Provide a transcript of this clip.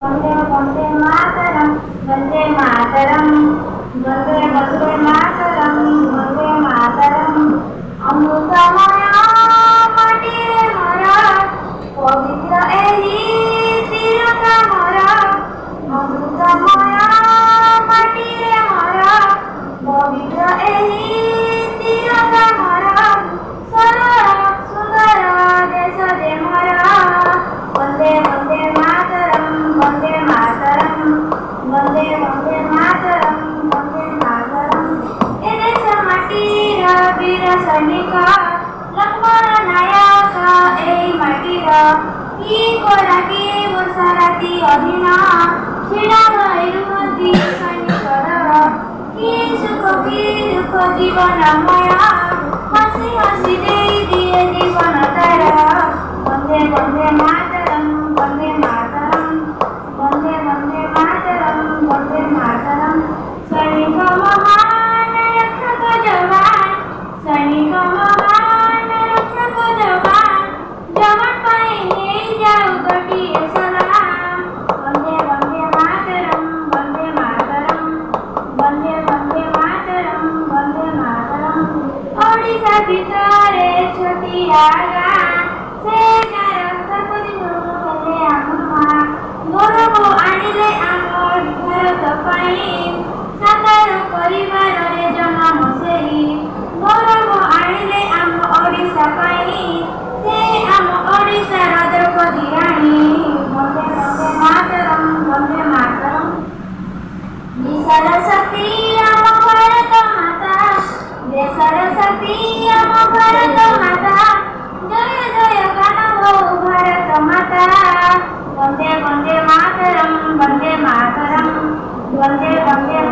वंदे वंदे मातरम, वंदे मातरम, वंदे वंदे मातरम, वंदे मातरम। अमृतमय माटीरे मोरा, पवित्र एही तिरंगा मोरा। अमृतमय माटीरे मोरा, पवित्र एही तिरंगा मोरा। सरल सुंदर देश जे मोरा। वंदे वंदे मातरम, वंदे मातरम, वंदे वंदे मातरम, वंदे मातरम। ए देश माटीर वीर सैनिक लक्ष्मण नायक ए माटीर की कोराकी वर्षराती अधीन छीड़ा रुहती सैनिकर की सुख की दुख जीवनमय हसी हसी दे दिए जीवन तारा। वंदे वंदे मातरम, वंदे मातरम, वंदे वंदे मातरम, वंदे मातरम। सैनिक महान रक्षक जवान, सैनिक महान रक्षक जवान, जवान पाई नहीं जाओ कटिए सलाम। वंदे वंदे मातरम, वंदे मातरम, वंदे वंदे मातरम, वंदे मातरम। ओडिशा भितरे छोटिया गाँ से गौरव आनिले आमर भारत पाई साकार परिवार जन्म सेही। गौरव आनिले आम ओडिशा पाई से आम ओडिशार द्रौपदी राणी। वंदे वंदे मातरम, वंदे मातरम। देशर शक्ति आम भारत माता, देशर शक्ति आम भारत माता। जय जय गान हो भारत माता। वंदे वंदे मातरम, वंदे मातरम, वंदे वंदे